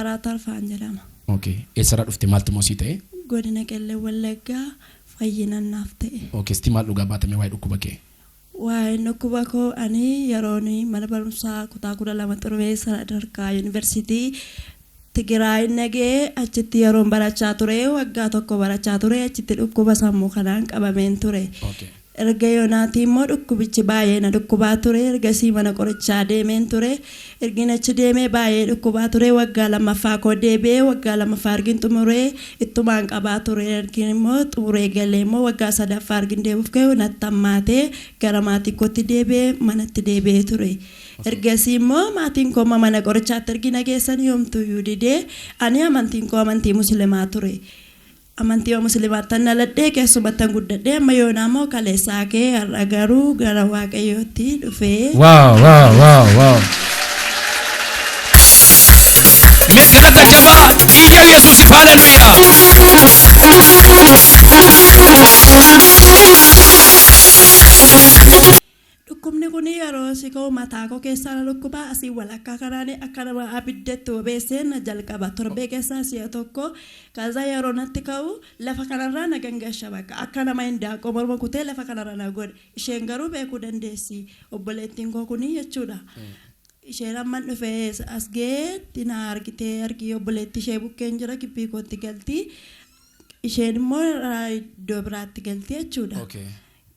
Saaraa Tarfaan jedhama. Okay. Eessarraa dhufte maaltu moo sii ta'e? Godina Qellem Wallaggaa fayyinaan naaf ta'e. Okay. Sitti maal dhugaa baatamee waa'ee dhukkuba kee? Waa'ee dhukkuba koo ani yeroon mana barumsaa kutaa 12 xurmee sadarkaa yuunivarsiitii Tigraay nagee achitti yeroon barachaa ture waggaa tokko barachaa ture achitti dhukkuba sammuu kanaan qabameen ture. Okay. Erga yoonaatii immoo dhukkubichi baay'ee na dhukkubaa ture ergasii mana qorichaa deemeen ture ergin achi deemee baay'ee dhukkubaa ture waggaa lammaffaa koo deebi'ee waggaa lammaffaa ergin xumuree ittumaan qabaa ture ergin immoo xumuree galee immoo waggaa sadaffaa ergin deebuuf ka'e natti hammaatee gara maatii kootti deebi'ee manatti deebi'ee ture. Ergasii immoo maatiin koo mana qorichaatti ergina geessan yoomtuyyuu didee ani amantiin koo amantii musliimaa ture. Amantii musliimaatti naladhee keessumatti guddadhee amma yoonaa immoo kaleessaa kee har'a garuu gara waaqayyootti dhufee. Wow. Misgalata jabaa biyya Yesuus haleluuyaa. Dhukkubni kun yeroo si ka'u mataa koo keessaa dhukkubaa asii walakkaa kanaan akka nama abiddeetti obeessee na jalqaba torbee keessaa si'a tokko kaza yeroo natti ka'u lafa kanarraa na gangasha bakka akka nama hindaaqoo morma kutee lafa kanarra na godhe isheen garuu beekuu dandeessi obboleettiin koo kunii jechuudha. Isheen amma dhufee as geetti na argitee argi obboleetti ishee bukkeen jira gibbii kootti galti isheen immoo iddoo biraatti galti jechuudha.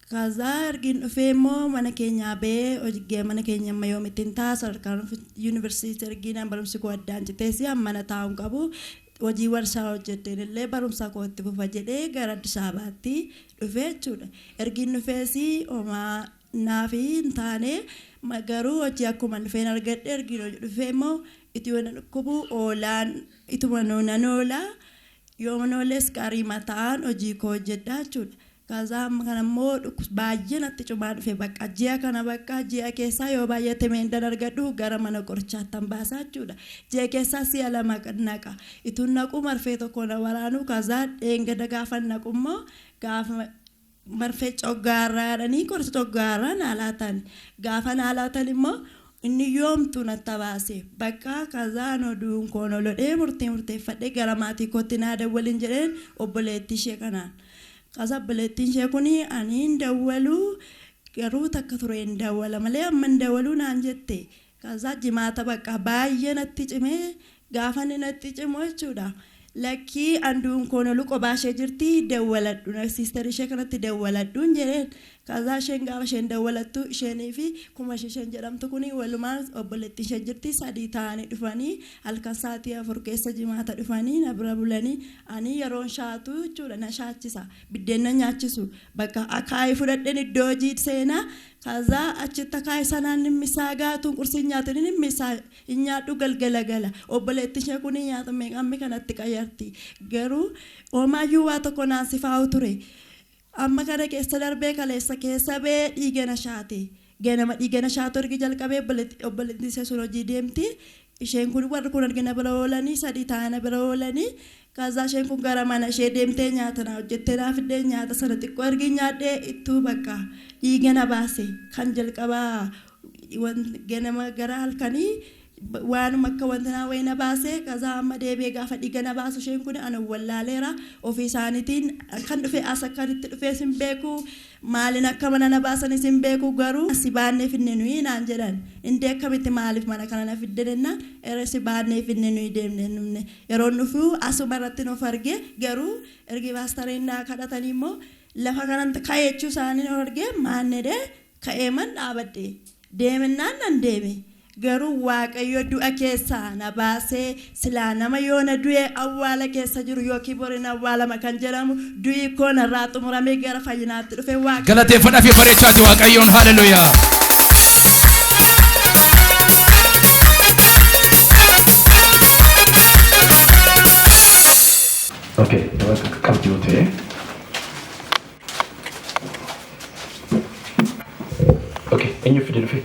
Kaza ergin dhufee immoo mana keenya bee hojii mana keenya amma yoomittiin taasisa sadarkaan yuunivarsiitii ergin barumsi koo addaan citeessi amma na taa'uun qabu hojii warshaa hojjetteen illee barumsa kootti fufa jedhee gara Addis Ababaatti dhufee jechuudha. Ergin dhufeesi homaa naafi hin taane garuu hojii akkuma dhufeen argadhe ergin dhufee immoo itti waan dhukkubu oolaan ituma noonan oolaa yoo nooles qarii mataan hojii koo hojjedhaa jechuudha. Kaza kana immoo baay'ee natti cumaa dhufe bakka ji'a kana bakka ji'a keessaa yoo baay'ate meendan argadhu gara mana qorichaatti baasaa jechuudha. Ji'a keessaa si'a lama naqa ituun naqu marfee tokko na waraanu kaza dheengada gaafa naqu immoo gaafa marfee coggaarraadhanii qoricha coggaarraa naalaatan gaafa naalaatan immoo inni yoomtu natti baase bakka kaza noduun koonolodhee murteeffadhee gara maatii kootti naada waliin jedheen obboleettii ishee kanaan. Kaza obboleettiin ishee kuni ani hin dawwalu garuu takka ture hin dawwala malee amma hin dawwalu naan jette. Kaza jimaata bakka baay'ee natti cimee gaafa inni natti cimu jechuudha. Lakkii anduun koonolu qophaa ishee jirti dawwaladhu siistar ishee kanatti dawwaladhuun jedheen. Kaza isheen gaafa isheen dawwalattu isheenii fi kuma isheen jedhamtu kuni walumaan obboleettiin ishee jirti sadii ta'anii dhufanii halkan sa'aatii 4 keessa jimaata dhufanii na bira bulanii ani yeroon shaatu jechuudha na shaachisa biddeen na nyaachisu bakka akaayii fudhadheen iddoo hojii seenaa kaza achitti akaayii sanaan nimmisaa gaatuun qursiin nyaatan nimmisaa hin nyaadhu galgala obboleettiin ishee kuni nyaata meeqammi kanatti qayyarti garuu hoomaayyuu waa tokko naasifaa'u ture. Amma kana keessa darbee kaleessa keessa bee dhiigana shaate ganama dhiigana shaatu ergi jalqabee obboleettiin ishee sun hojii deemti isheen kun warri kun argina bira oolanii sadii ta'ana bira oolanii kaza isheen kun gara mana ishee deemtee nyaata na hojjettee naafidhee nyaata sana xiqqoo ergi nyaadhee ittuu bakka dhiigana baase kan jalqabaa ganama gara halkanii waan akka wanta na wayna baase kaza amma deebee gaafa dhiigana baasu isheen kun ana wallaaleera ofii isaaniitiin kan dhufe as akkanitti dhufe sin beeku maalin akka mana na baasan sin beeku garuu si baannee finne nuyi naan jedhan indee akkamitti maaliif mana kana na fiddenna si baannee finne nuyi deemne numne yeroo nufu asuma irratti nuuf arge garuu ergi baastareen kadhatanii immoo lafa kanatti kaayechuu isaanii arge maannedee ka'ee man dhaabadhe deemnaan nan deeme. Garuu waaqayyo du'a keessaa na baasee silaa nama yoo na du'e awwaala keessa jiru yookiin boriin awwaalama kan jedhamu du'i koo narraa xumuramee gara fayyinaatti dhufe waaqayyo. Galateeffadhaa fi bareechaati waaqayyoon haleluuyaa. Okay, qabdi yoo ta'e. Okay, eenyu fide dhufe?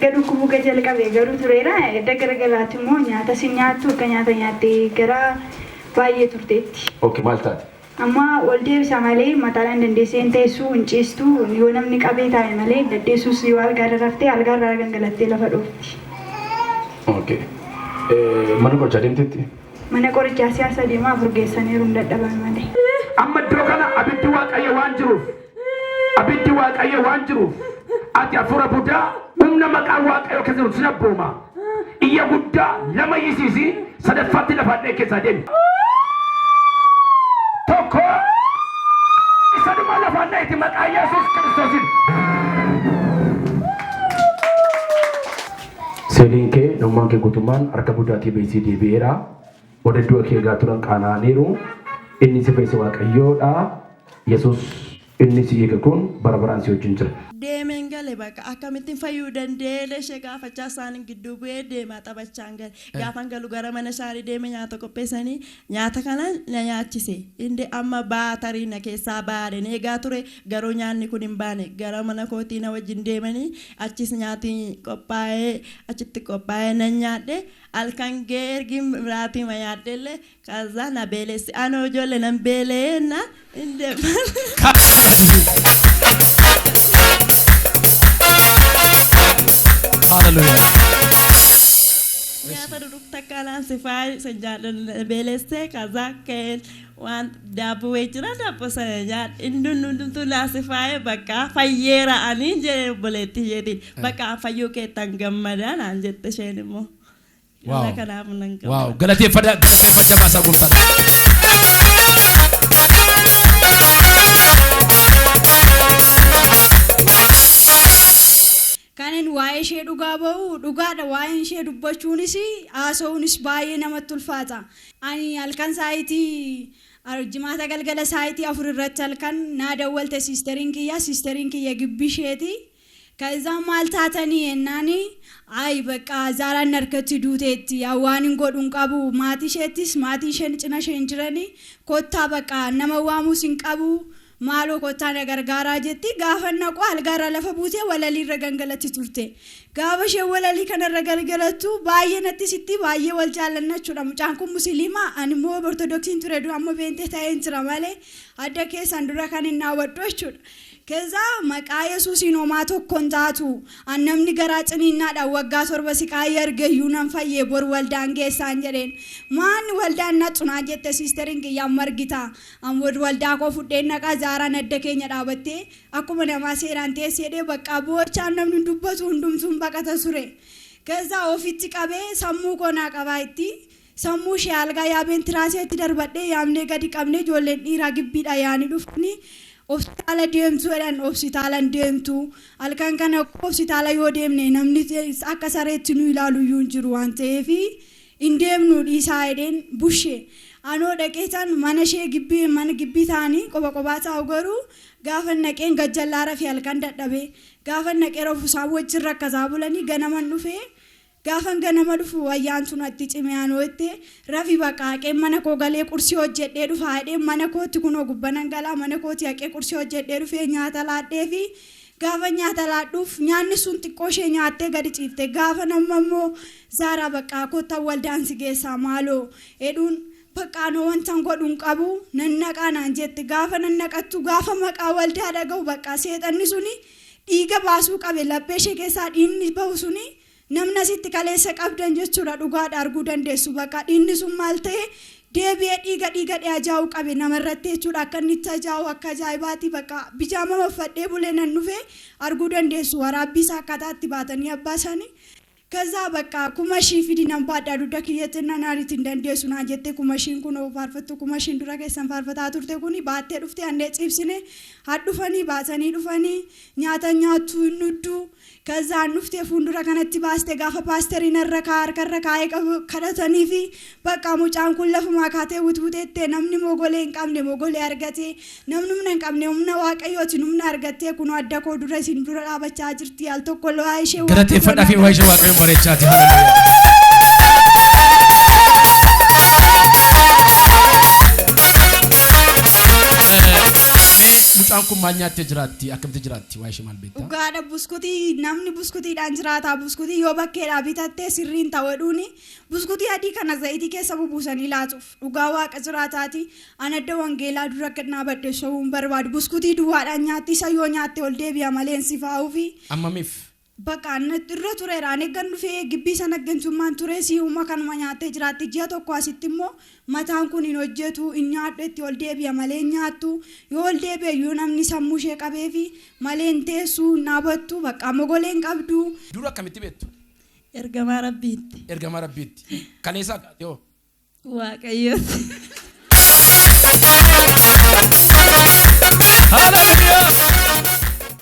Garuu kubuga jalqabee garuu tureera edda garagaraatti immoo nyaata si nyaattu akka nyaata nyaattee gara baay'ee turteetti. Okay, maal taate? Amma ol deebisa malee mataadhaan dandeessee hin teessuu hin ciistu yoo namni qabee taa'e malee dandeessuus yoo algaarra raftee algaarraa gangalattee lafa dhoofti. Okay. Mana qorichaa deemteetti? Mana qorichaa siyaasa deemaa furgeessaniiru hin dadhaban malee. Amma iddoo kana abiddi waaqayyo waan jiruuf ati hafuura budaa humna maqaa waaqayyo keessa jiru sina booma. Iyya guddaa lama yisiisi sadaffaatti lafaan keessaa deemi. Tokko isa dhuma lafaan itti maqaa Yesuus Kiristoosin. Seeliin kee namummaan kee guutummaan harka buddaatii beeksii deebi'eera. Odedduu kee egaa turan qaana'aniiru. Inni si feese waaqayyoodha. Yesuus inni si eege kun bara baraan si wajjin jira. Deemeen gale bakka akkamittiin fayyuu danda'ee ishee gaafachaa isaanii gidduu bu'ee deemaa taphachaan gale. Gaafan galu gara mana isaanii deeme nyaata qopheessanii nyaata kana na nyaachise. Inni amma baatarii na keessaa baadheen eegaa ture garuu nyaanni kun hin baane gara mana kootii na wajjin deemanii achis nyaati achitti qophaa'ee na nyaadhe halkan geergi biraatii ma nyaadhellee kaza na beelessi anoo ijoollee nan beeleenna hin deeman. Hallelujah. Nyaata dudukta kanaan si faay senjaadan beelessee kaza keen waan daabboo jira daabboo sana nyaadhe induntu naasi faay bakka fayyeera ani jedhe obboleetti isheetiin bakka fayyuu keettan gammadaa naan jette isheen immoo. Wow. Kanaaf nan gammada. Wow. Galateeffadhaa baasaa gooftaan. Kanin waa'ee ishee dhugaa ba'u dhugaadha waa'ee ishee dubbachuunis haasa'uunis baay'ee namatti ulfaata. Ani halkan saayitii jimaata galgala saayitii 4 irratti halkan naa dawwalte siisteriin kiyya gibbii isheeti. Kazaan maal taatanii yennaani ayi bakka zaaraan harkatti duuteetti waan hin godhuun qabu maatii isheettis maatii isheen cina isheen jiranii kottaa bakka nama waamuus hin qabu. Maaloo kottaan gargaaraa jetti gaafa naqoo algaara lafa buutee walalii irra gangalatti turte. Gaafa ishee walalii kanarra galgalattu baay'ee natti sitti baay'ee wal jaalannachuudha. Mucaan kun musliima ani immoo ortodoksiin ture dura ammoo beentee ta'ee jira malee adda keessan dura kan hin naawwadhu jechuudha. Keza maqaa Yesuusiin homaa tokkoon taatu namni garaa ciniinnaadhaan waggaa 7 siqaayee argayyuu nan fayyee bor waldaan geessaan jedheen maanni waldaan naxxunaa jette siisteriin kiyyaan margita ammoo waldaa koo fudheen naqaa zaaraan adda keenya dhaabattee akkuma namaa seeraan teesseedhee bakka boochaan namni dubbatu hundumtuun baqata ture. Keza ofitti qabee sammuu koonaa qabaa itti sammuu ishee algaa yaabeen tiraaseetti darbadhee yaamnee gadi qabnee ijoolleen dhiiraa gibbiidha yaanii dhufni. Hospitaala deemtu jedhan hospitaalan deemtu halkan kana hospitaala yoo deemne namni akka sareetti nu ilaalu iyyuu hin jiru waan ta'eef hin deemnu dhiisaa jedheen bushee anoo dhaqeetan mana ishee mana gibbii ta'anii qophaa ta'u garuu gaafa naqeen gajjallaara fi halkan dadhabee gaafa naqee rafusaan wajjin rakkataa bulanii ganaman dhufee. Gaafan ganama dhufu wayyaan sun atti cimiyaan ho'itte rafi baqaaqee mana koo galee qursii hojjedhee dhufa jedhee mana kootti kunoo gubbanan galaa mana kootti haqee qursii hojjedhee dhufee nyaata laadhee fi gaafa nyaata laadhuuf nyaanni sun xiqqoo ishee nyaattee gadi ciifte gaafa nama immoo zaaraa baqaa kottan waldaan si geessaa maaloo hedhuun baqaanoo wantan godhuun qabu nannaqaa naan jette gaafa nannaqattu gaafa maqaa waldaa dhaga'u baqaa seexanni suni dhiiga baasuu qabe laphee ishee keessaa dhiigni bahu suni. Namni asitti kaleessa qabdan jechuudha dhugaadha arguu dandeessu bakka dhiigni sun maal ta'e deebi'ee dhiiga ajaa'u qabe namarratti jechuudha akka inni itti ajaa'u akka ajaa'ibaati bakka bijaama uffadhee bulee nan dhufee arguu dandeessu waraabbii isaa akkataatti baatanii abbaa isaanii. Kaza bakka kumashii fidi nan baadhaa dudda kiyyaatti nanaaritti hin dandeessu naa jette kumashiin kun faarfattu kumashiin dura keessan faarfataa turte kuni baattee dhufte annee ciibsine hadhufanii baasanii dhufanii nyaata nyaattu hin nudduu kazaan dhuftee fuuldura kanatti baaste gaafa paasteriin irra harkarra kaa'ee kadhatanii fi bakka mucaan kun lafumaa kaatee wutwuteettee namni mogolee hin qabne mogolee argate namni humna hin qabne humna waaqayyooti humna argattee kun adda koo dura isin dura dhaabachaa jirti al tokko waa ishee Galateeffadhaa fi waa ishee waaqayyoon bareechaati. Hallelujah. Mucaan kun maal nyaattee jiraatti? Akkamitti jiraatti? Waa ishee maal beektaa? Dhugaadha buskutii namni buskutiidhaan jiraata buskutii yoo bakkeedhaa bitattee sirriin ta'uudhuuni buskutii adii kana zayitii keessa bubuusanii laatuuf dhugaa waaqa jiraataati an adda wangeelaa dura kennaa baddeessoo hin barbaadu buskutii duwwaadhaan nyaatti isa yoo nyaatte ol deebi'a malee sifaa'uu fi Ammamiif? bakka annatti irra tureera ani eeggan dhufee gibbii sana eeggansummaan ture si'uma kanuma nyaattee jiraatti ji'a tokko asitti immoo mataan kun hin hojjetu hin nyaadhu itti ol deebi'a malee hin nyaattu yoo ol deebi'a iyyuu namni sammuu ishee qabee fi malee hin teessu hin dhaabattu bakka mogolee hin qabdu. Dura akkamitti beektu? Ergamaa Rabbiitti. Ergamaa Rabbiitti. Kaleessa yoo. Waaqayyooti. Hallelujah.